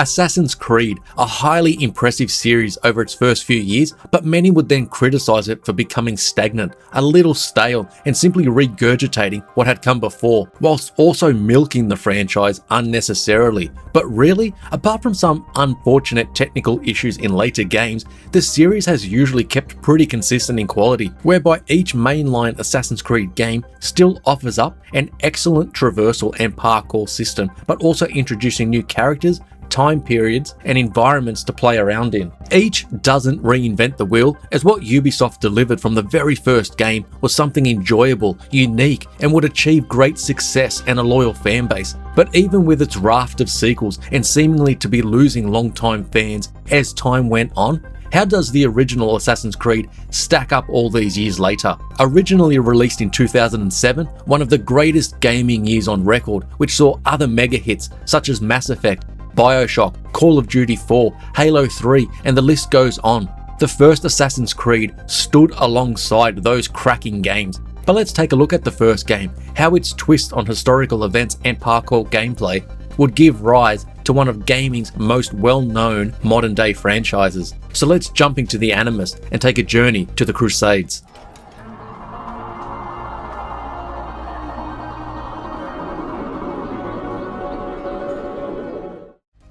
Assassin's Creed, a highly impressive series over its first few years, but many would then criticize it for becoming stagnant, a little stale, and simply regurgitating what had come before, whilst also milking the franchise unnecessarily. But really, apart from some unfortunate technical issues in later games, the series has usually kept pretty consistent in quality, whereby each mainline Assassin's Creed game still offers up an excellent traversal and parkour system, but also introducing new characters, time periods, and environments to play around in. Each doesn't reinvent the wheel, as what Ubisoft delivered from the very first game was something enjoyable, unique, and would achieve great success and a loyal fan base. But even with its raft of sequels and seemingly to be losing long-time fans as time went on, how does the original Assassin's Creed stack up all these years later? Originally released in 2007, one of the greatest gaming years on record, which saw other mega hits such as Mass Effect, BioShock, Call of Duty 4, Halo 3, and the list goes on. The first Assassin's Creed stood alongside those cracking games. But let's take a look at the first game, how its twist on historical events and parkour gameplay would give rise to one of gaming's most well-known modern-day franchises. So let's jump into the Animus and take a journey to the Crusades.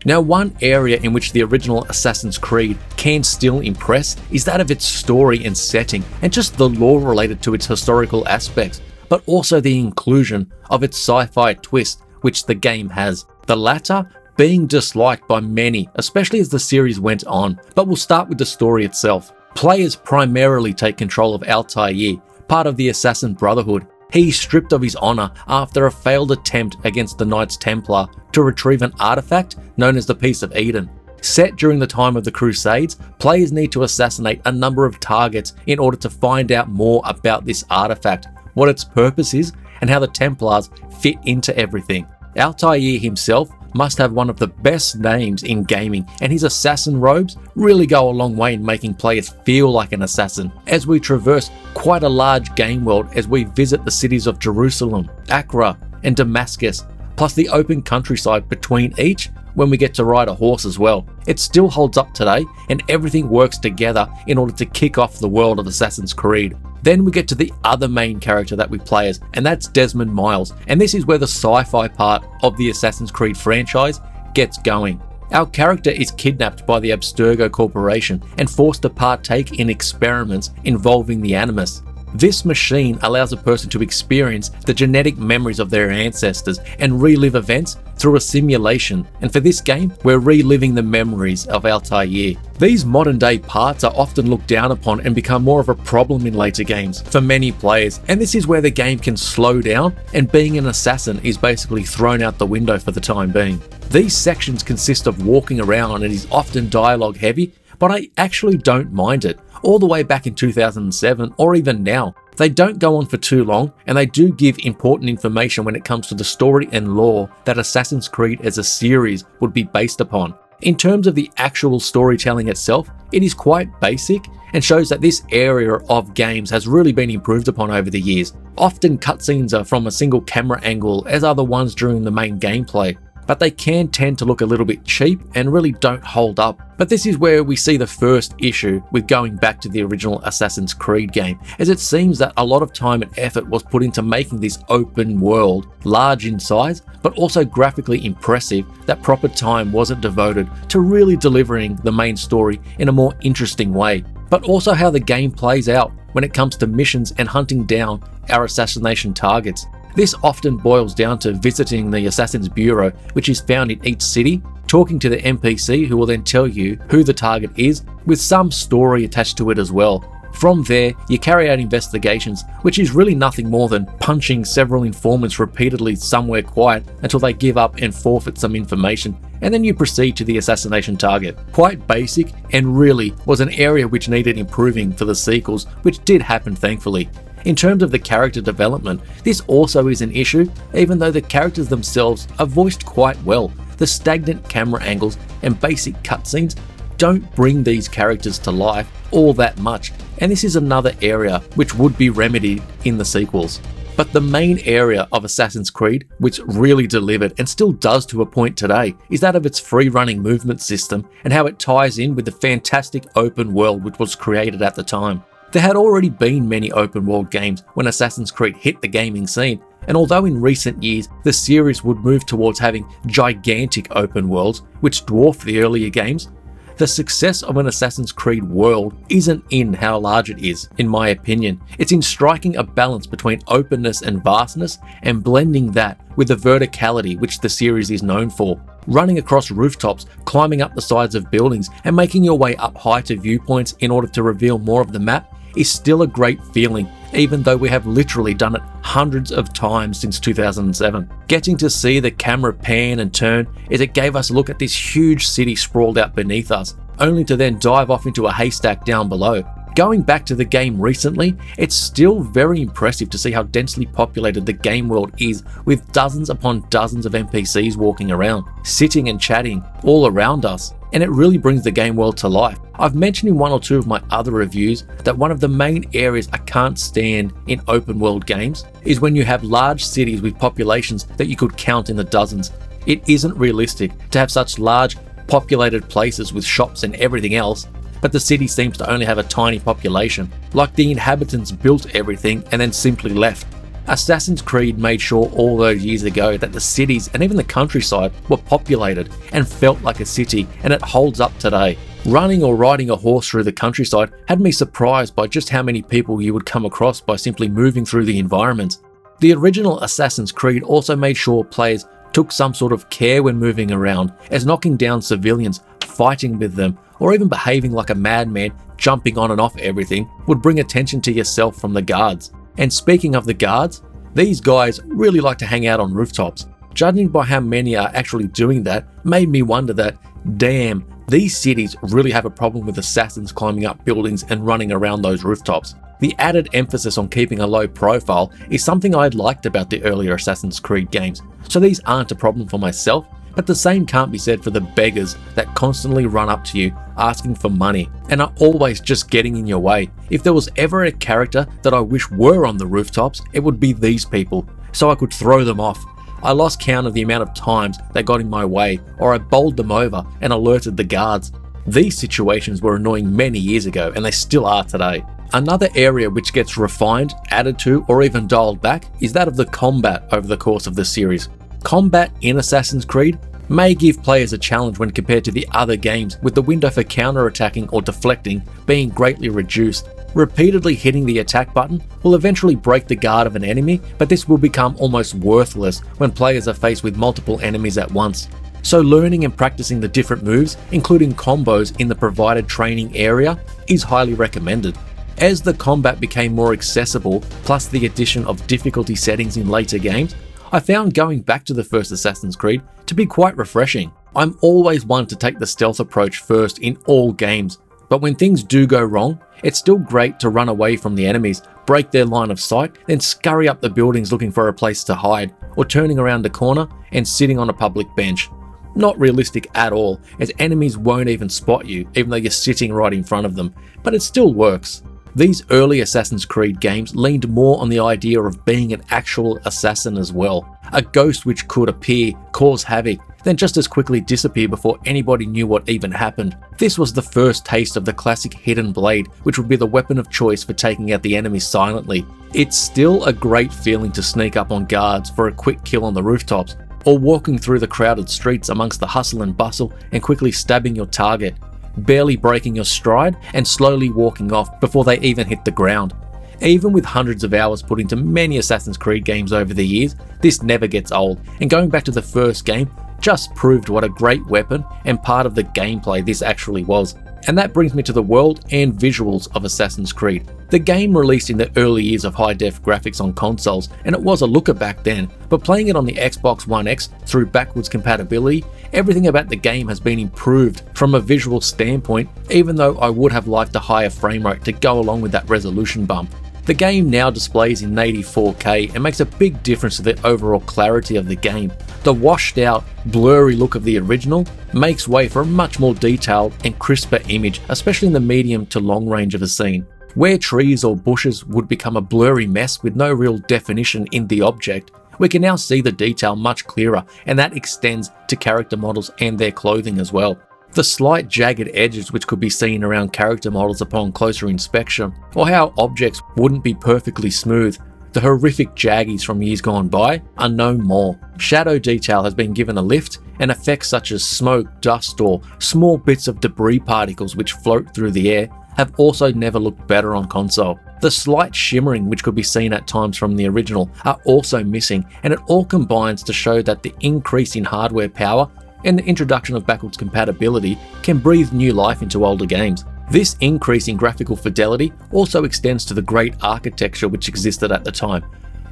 Now, one area in which the original Assassin's Creed can still impress is that of its story and setting, and just the lore related to its historical aspects, but also the inclusion of its sci-fi twist which the game has. The latter being disliked by many, especially as the series went on, but we'll start with the story itself. Players primarily take control of Altair, part of the Assassin Brotherhood. He is stripped of his honor after a failed attempt against the Knights Templar to retrieve an artifact known as the Piece of Eden. Set during the time of the Crusades, players need to assassinate a number of targets in order to find out more about this artifact, what its purpose is, and how the Templars fit into everything. Altair himself must have one of the best names in gaming, and his assassin robes really go a long way in making players feel like an assassin, as we traverse quite a large game world as we visit the cities of Jerusalem, Acre, and Damascus, plus the open countryside between each when we get to ride a horse as well. It still holds up today, and everything works together in order to kick off the world of Assassin's Creed. Then we get to the other main character that we play as, and that's Desmond Miles, and this is where the sci-fi part of the Assassin's Creed franchise gets going. Our character is kidnapped by the Abstergo Corporation and forced to partake in experiments involving the Animus. This machine allows a person to experience the genetic memories of their ancestors and relive events through a simulation, and for this game, we're reliving the memories of Altair. These modern day parts are often looked down upon and become more of a problem in later games for many players, and this is where the game can slow down and being an assassin is basically thrown out the window for the time being. These sections consist of walking around and is often dialogue heavy, but I actually don't mind it. All the way back in 2007 or even now, they don't go on for too long, and they do give important information when it comes to the story and lore that Assassin's Creed as a series would be based upon. In terms of the actual storytelling itself, it is quite basic and shows that this area of games has really been improved upon over the years. Often cutscenes are from a single camera angle, as are the ones during the main gameplay, but they can tend to look a little bit cheap and really don't hold up. But this is where we see the first issue with going back to the original Assassin's Creed game, as it seems that a lot of time and effort was put into making this open world large in size, but also graphically impressive, that proper time wasn't devoted to really delivering the main story in a more interesting way. But also how the game plays out when it comes to missions and hunting down our assassination targets. This often boils down to visiting the Assassin's Bureau, which is found in each city, talking to the NPC who will then tell you who the target is, with some story attached to it as well. From there, you carry out investigations, which is really nothing more than punching several informants repeatedly somewhere quiet until they give up and forfeit some information, and then you proceed to the assassination target. Quite basic, and really was an area which needed improving for the sequels, which did happen thankfully. In terms of the character development, this also is an issue, even though the characters themselves are voiced quite well. The stagnant camera angles and basic cutscenes don't bring these characters to life all that much, and this is another area which would be remedied in the sequels. But the main area of Assassin's Creed, which really delivered and still does to a point today, is that of its free-running movement system and how it ties in with the fantastic open world which was created at the time. There had already been many open world games when Assassin's Creed hit the gaming scene, and although in recent years the series would move towards having gigantic open worlds which dwarf the earlier games, the success of an Assassin's Creed world isn't in how large it is, in my opinion. It's in striking a balance between openness and vastness and blending that with the verticality which the series is known for. Running across rooftops, climbing up the sides of buildings, and making your way up high to viewpoints in order to reveal more of the map is still a great feeling, even though we have literally done it hundreds of times since 2007. Getting to see the camera pan and turn as it gave us a look at this huge city sprawled out beneath us, only to then dive off into a haystack down below. Going back to the game recently, it's still very impressive to see how densely populated the game world is, with dozens upon dozens of NPCs walking around, sitting and chatting all around us, and it really brings the game world to life. I've mentioned in one or two of my other reviews that one of the main areas I can't stand in open world games is when you have large cities with populations that you could count in the dozens. It isn't realistic to have such large populated places with shops and everything else, but the city seems to only have a tiny population, like the inhabitants built everything and then simply left. Assassin's Creed made sure all those years ago that the cities and even the countryside were populated and felt like a city, and it holds up today. Running or riding a horse through the countryside had me surprised by just how many people you would come across by simply moving through the environment. The original Assassin's Creed also made sure players took some sort of care when moving around, as knocking down civilians, fighting with them, or even behaving like a madman, jumping on and off everything, would bring attention to yourself from the guards. And speaking of the guards, these guys really like to hang out on rooftops. Judging by how many are actually doing that made me wonder that, damn, these cities really have a problem with assassins climbing up buildings and running around those rooftops. The added emphasis on keeping a low profile is something I'd liked about the earlier Assassin's Creed games, so these aren't a problem for myself, but the same can't be said for the beggars that constantly run up to you asking for money and are always just getting in your way. If there was ever a character that I wish were on the rooftops, it would be these people, so I could throw them off. I lost count of the amount of times they got in my way, or I bowled them over and alerted the guards. These situations were annoying many years ago, and they still are today. Another area which gets refined, added to, or even dialed back is that of the combat over the course of the series. Combat in Assassin's Creed may give players a challenge when compared to the other games, with the window for counter-attacking or deflecting being greatly reduced. Repeatedly hitting the attack button will eventually break the guard of an enemy, but this will become almost worthless when players are faced with multiple enemies at once. So learning and practicing the different moves, including combos in the provided training area, is highly recommended. As the combat became more accessible, plus the addition of difficulty settings in later games, I found going back to the first Assassin's Creed to be quite refreshing. I'm always one to take the stealth approach first in all games, but when things do go wrong, it's still great to run away from the enemies, break their line of sight, then scurry up the buildings looking for a place to hide, or turning around a corner and sitting on a public bench. Not realistic at all, as enemies won't even spot you, even though you're sitting right in front of them, but it still works. These early Assassin's Creed games leaned more on the idea of being an actual assassin as well, a ghost which could appear, cause havoc, then just as quickly disappear before anybody knew what even happened. This was the first taste of the classic hidden blade, which would be the weapon of choice for taking out the enemy silently. It's still a great feeling to sneak up on guards for a quick kill on the rooftops, or walking through the crowded streets amongst the hustle and bustle and quickly stabbing your target, barely breaking your stride and slowly walking off before they even hit the ground. Even with hundreds of hours put into many Assassin's Creed games over the years, this never gets old, and going back to the first game just proved what a great weapon and part of the gameplay this actually was. And that brings me to the world and visuals of Assassin's Creed. The game released in the early years of high-def graphics on consoles, and it was a looker back then, but playing it on the Xbox One X through backwards compatibility, everything about the game has been improved from a visual standpoint, even though I would have liked a higher frame rate to go along with that resolution bump. The game now displays in native 4K and makes a big difference to the overall clarity of the game. The washed out, blurry look of the original makes way for a much more detailed and crisper image, especially in the medium to long range of a scene. Where trees or bushes would become a blurry mess with no real definition in the object, we can now see the detail much clearer, and that extends to character models and their clothing as well. The slight jagged edges which could be seen around character models upon closer inspection, or how objects wouldn't be perfectly smooth, the horrific jaggies from years gone by, are no more. Shadow detail has been given a lift, and effects such as smoke, dust, or small bits of debris particles which float through the air have also never looked better on console. The slight shimmering which could be seen at times from the original are also missing, and it all combines to show that the increase in hardware power and the introduction of backwards compatibility can breathe new life into older games. This increase in graphical fidelity also extends to the great architecture which existed at the time.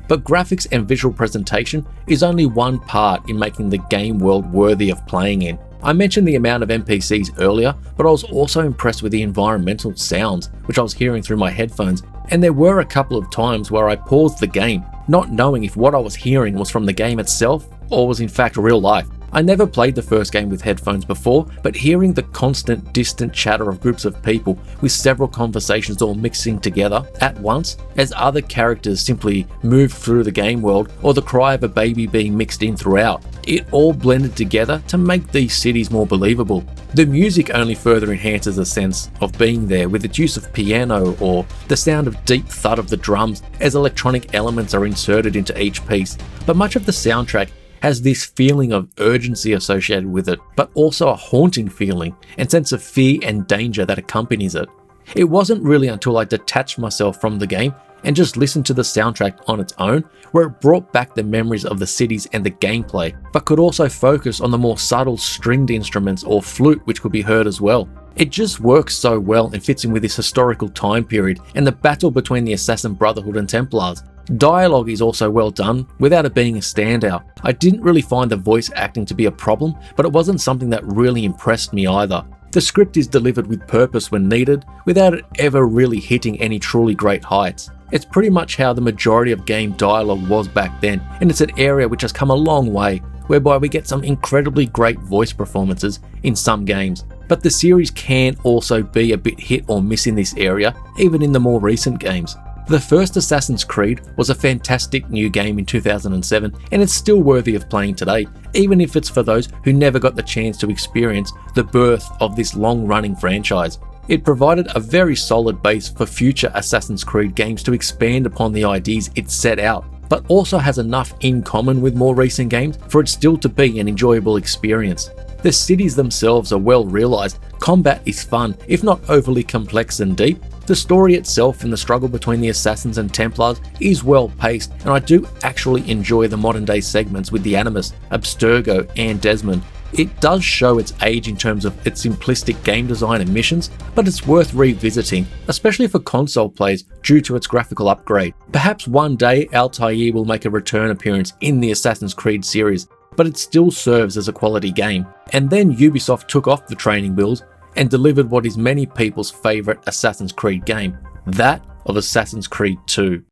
But graphics and visual presentation is only one part in making the game world worthy of playing in. I mentioned the amount of NPCs earlier, but I was also impressed with the environmental sounds which I was hearing through my headphones, and there were a couple of times where I paused the game, not knowing if what I was hearing was from the game itself or was in fact real life. I never played the first game with headphones before, but hearing the constant distant chatter of groups of people with several conversations all mixing together at once as other characters simply move through the game world, or the cry of a baby being mixed in throughout, it all blended together to make these cities more believable. The music only further enhances the sense of being there with its use of piano or the sound of deep thud of the drums as electronic elements are inserted into each piece, but much of the soundtrack has this feeling of urgency associated with it, but also a haunting feeling and sense of fear and danger that accompanies it. It wasn't really until I detached myself from the game and just listened to the soundtrack on its own where it brought back the memories of the cities and the gameplay, but could also focus on the more subtle stringed instruments or flute which could be heard as well. It just works so well and fits in with this historical time period and the battle between the Assassin Brotherhood and Templars. Dialogue is also well done, without it being a standout. I didn't really find the voice acting to be a problem, but it wasn't something that really impressed me either. The script is delivered with purpose when needed, without it ever really hitting any truly great heights. It's pretty much how the majority of game dialogue was back then, and it's an area which has come a long way, whereby we get some incredibly great voice performances in some games. But the series can also be a bit hit or miss in this area, even in the more recent games. The first Assassin's Creed was a fantastic new game in 2007, and it's still worthy of playing today, even if it's for those who never got the chance to experience the birth of this long-running franchise. It provided a very solid base for future Assassin's Creed games to expand upon the ideas it set out, but also has enough in common with more recent games for it still to be an enjoyable experience. The cities themselves are well realised, combat is fun, if not overly complex and deep. The story itself and the struggle between the Assassins and Templars is well paced, and I do actually enjoy the modern day segments with the Animus, Abstergo and Desmond. It does show its age in terms of its simplistic game design and missions, but it's worth revisiting, especially for console players due to its graphical upgrade. Perhaps one day Altair will make a return appearance in the Assassin's Creed series, but it still serves as a quality game. And then Ubisoft took off the training wheels and delivered what is many people's favourite Assassin's Creed game, that of Assassin's Creed 2.